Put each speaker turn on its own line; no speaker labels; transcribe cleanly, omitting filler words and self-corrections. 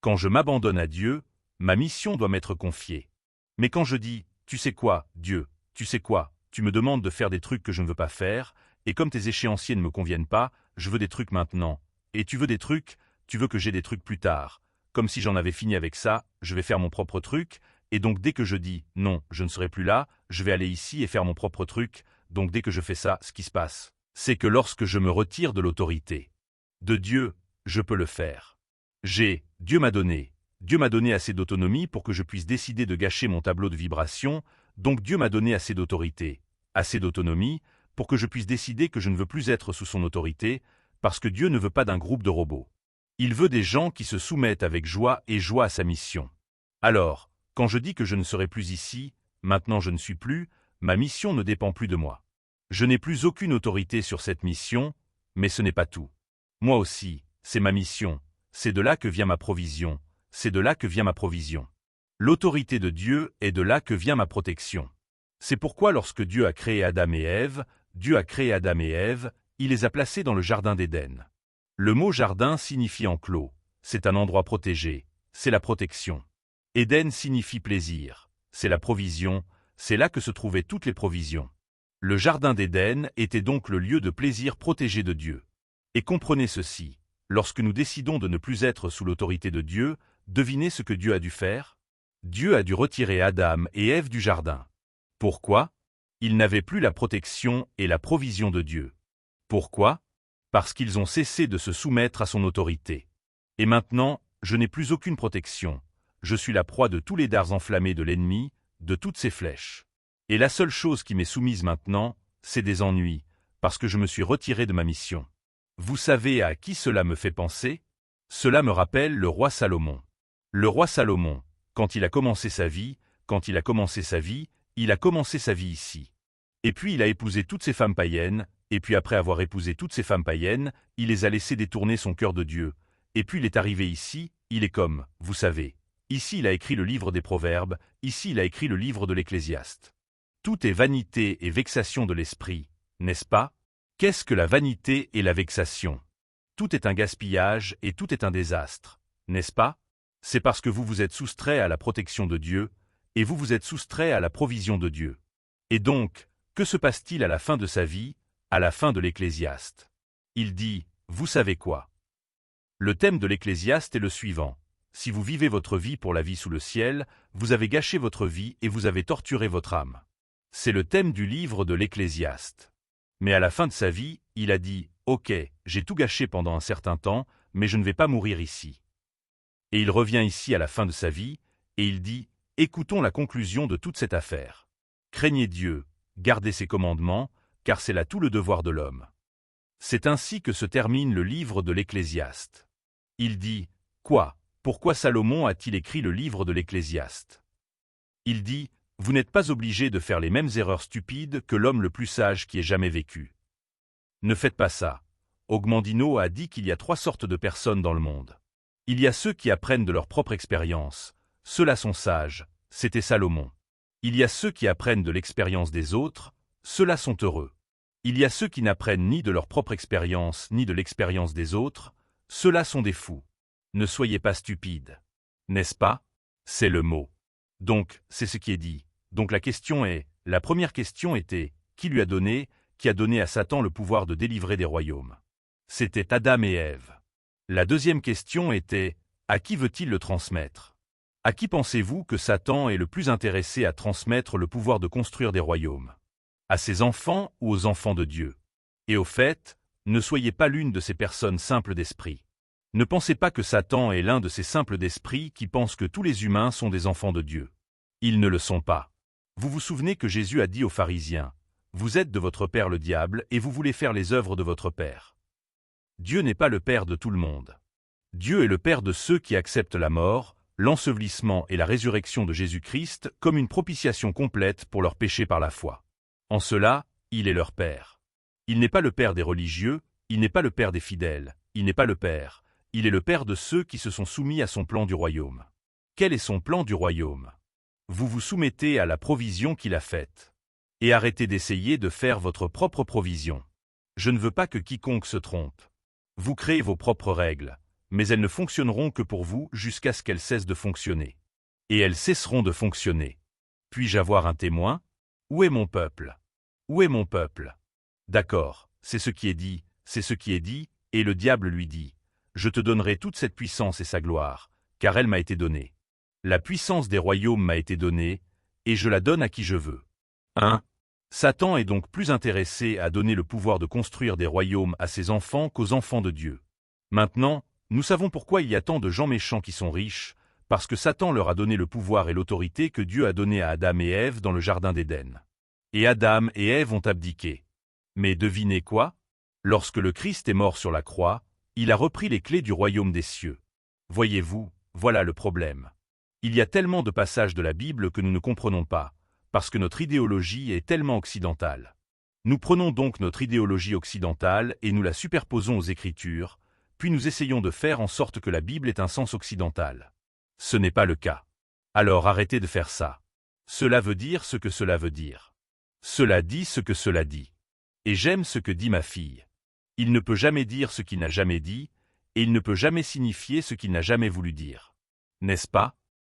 Quand je m'abandonne à Dieu, ma mission doit m'être confiée. Mais quand je dis « Tu sais quoi, Dieu, tu sais quoi, tu me demandes de faire des trucs que je ne veux pas faire, et comme tes échéanciers ne me conviennent pas, je veux des trucs maintenant. Et tu veux des trucs, tu veux que j'ai des trucs plus tard. Comme si j'en avais fini avec ça, je vais faire mon propre truc, et donc dès que je dis « Non, je ne serai plus là, je vais aller ici et faire mon propre truc », donc dès que je fais ça, ce qui se passe, c'est que lorsque je me retire de l'autorité de Dieu, je peux le faire. Dieu m'a donné assez d'autonomie pour que je puisse décider de gâcher mon tableau de vibration, donc Dieu m'a donné assez d'autorité, assez d'autonomie, pour que je puisse décider que je ne veux plus être sous son autorité, parce que Dieu ne veut pas d'un groupe de robots. Il veut des gens qui se soumettent avec joie et joie à sa mission. Alors, quand je dis que je ne serai plus ici, maintenant je ne suis plus, ma mission ne dépend plus de moi. Je n'ai plus aucune autorité sur cette mission, mais ce n'est pas tout. Moi aussi, c'est ma mission, c'est de là que vient ma provision, c'est de là que vient ma provision. L'autorité de Dieu est de là que vient ma protection. C'est pourquoi lorsque Dieu a créé Adam et Ève, il les a placés dans le jardin d'Éden. Le mot jardin signifie enclos, c'est un endroit protégé, c'est la protection. Éden signifie plaisir, c'est la provision, c'est là que se trouvaient toutes les provisions. Le jardin d'Éden était donc le lieu de plaisir protégé de Dieu. Et comprenez ceci, lorsque nous décidons de ne plus être sous l'autorité de Dieu, devinez ce que Dieu a dû faire? Dieu a dû retirer Adam et Ève du jardin. Pourquoi? Ils n'avaient plus la protection et la provision de Dieu. Pourquoi? Parce qu'ils ont cessé de se soumettre à son autorité. Et maintenant, je n'ai plus aucune protection. Je suis la proie de tous les dards enflammés de l'ennemi, de toutes ses flèches. Et la seule chose qui m'est soumise maintenant, c'est des ennuis, parce que je me suis retiré de ma mission. Vous savez à qui cela me fait penser? Cela me rappelle le roi Salomon. Le roi Salomon, quand il a commencé sa vie, il a commencé sa vie ici. Et puis il a épousé toutes ces femmes païennes, et puis après avoir épousé toutes ces femmes païennes, il les a laissées détourner son cœur de Dieu. Et puis il est arrivé ici, il est comme, vous savez. Ici il a écrit le livre des Proverbes, ici il a écrit le livre de l'Ecclésiaste. Tout est vanité et vexation de l'esprit, n'est-ce pas? Qu'est-ce que la vanité et la vexation? Tout est un gaspillage et tout est un désastre, n'est-ce pas? C'est parce que vous vous êtes soustrait à la protection de Dieu, et vous vous êtes soustrait à la provision de Dieu. Et donc, que se passe-t-il à la fin de sa vie, à la fin de l'Ecclésiaste? Il dit, vous savez quoi? Le thème de l'Ecclésiaste est le suivant. Si vous vivez votre vie pour la vie sous le ciel, vous avez gâché votre vie et vous avez torturé votre âme. C'est le thème du livre de l'Ecclésiaste. Mais à la fin de sa vie, il a dit « Ok, j'ai tout gâché pendant un certain temps, mais je ne vais pas mourir ici. » Et il revient ici à la fin de sa vie, et il dit « Écoutons la conclusion de toute cette affaire. Craignez Dieu, gardez ses commandements, car c'est là tout le devoir de l'homme. » C'est ainsi que se termine le livre de l'Ecclésiaste. Il dit « Quoi? Pourquoi Salomon a-t-il écrit le livre de l'Ecclésiaste ?» Il dit « Vous n'êtes pas obligés de faire les mêmes erreurs stupides que l'homme le plus sage qui ait jamais vécu. Ne faites pas ça. » Ogmandino a dit qu'il y a 3 sortes de personnes dans le monde. Il y a ceux qui apprennent de leur propre expérience. Ceux-là sont sages, c'était Salomon. Il y a ceux qui apprennent de l'expérience des autres. Ceux-là sont heureux. Il y a ceux qui n'apprennent ni de leur propre expérience ni de l'expérience des autres. Ceux-là sont des fous. Ne soyez pas stupides. N'est-ce pas? C'est le mot. Donc, c'est ce qui est dit. Donc la première question était, qui lui a donné, qui a donné à Satan le pouvoir de délivrer des royaumes? C'était Adam et Ève. La deuxième question était, à qui veut-il le transmettre? À qui pensez-vous que Satan est le plus intéressé à transmettre le pouvoir de construire des royaumes? À ses enfants ou aux enfants de Dieu? Et au fait, ne soyez pas l'une de ces personnes simples d'esprit. Ne pensez pas que Satan est l'un de ces simples d'esprit qui pensent que tous les humains sont des enfants de Dieu. Ils ne le sont pas. Vous vous souvenez que Jésus a dit aux pharisiens, « Vous êtes de votre père le diable et vous voulez faire les œuvres de votre père. » Dieu n'est pas le père de tout le monde. Dieu est le père de ceux qui acceptent la mort, l'ensevelissement et la résurrection de Jésus-Christ comme une propitiation complète pour leurs péchés par la foi. En cela, il est leur père. Il n'est pas le père des religieux, il n'est pas le père des fidèles, il n'est pas le père. Il est le père de ceux qui se sont soumis à son plan du royaume. Quel est son plan du royaume? Vous vous soumettez à la provision qu'il a faite. Et arrêtez d'essayer de faire votre propre provision. Je ne veux pas que quiconque se trompe. Vous créez vos propres règles. mais elles ne fonctionneront que pour vous jusqu'à ce qu'elles cessent de fonctionner. Et elles cesseront de fonctionner. Puis-je avoir un témoin? Où est mon peuple? Où est mon peuple? D'accord, c'est ce qui est dit, c'est ce qui est dit, et le diable lui dit, je te donnerai toute cette puissance et sa gloire, car elle m'a été donnée. La puissance des royaumes m'a été donnée, et je la donne à qui je veux. 1. Satan est donc plus intéressé à donner le pouvoir de construire des royaumes à ses enfants qu'aux enfants de Dieu. Maintenant, nous savons pourquoi il y a tant de gens méchants qui sont riches, parce que Satan leur a donné le pouvoir et l'autorité que Dieu a donné à Adam et Ève dans le jardin d'Éden. Et Adam et Ève ont abdiqué. Mais devinez quoi? Lorsque le Christ est mort sur la croix, il a repris les clés du royaume des cieux. Voyez-vous, voilà le problème. Il y a tellement de passages de la Bible que nous ne comprenons pas, parce que notre idéologie est tellement occidentale. Nous prenons donc notre idéologie occidentale et nous la superposons aux Écritures, puis nous essayons de faire en sorte que la Bible ait un sens occidental. Ce n'est pas le cas. Alors arrêtez de faire ça. Cela veut dire ce que cela veut dire. Cela dit ce que cela dit. Et j'aime ce que dit ma fille. Il ne peut jamais dire ce qu'il n'a jamais dit, et il ne peut jamais signifier ce qu'il n'a jamais voulu dire. N'est-ce pas?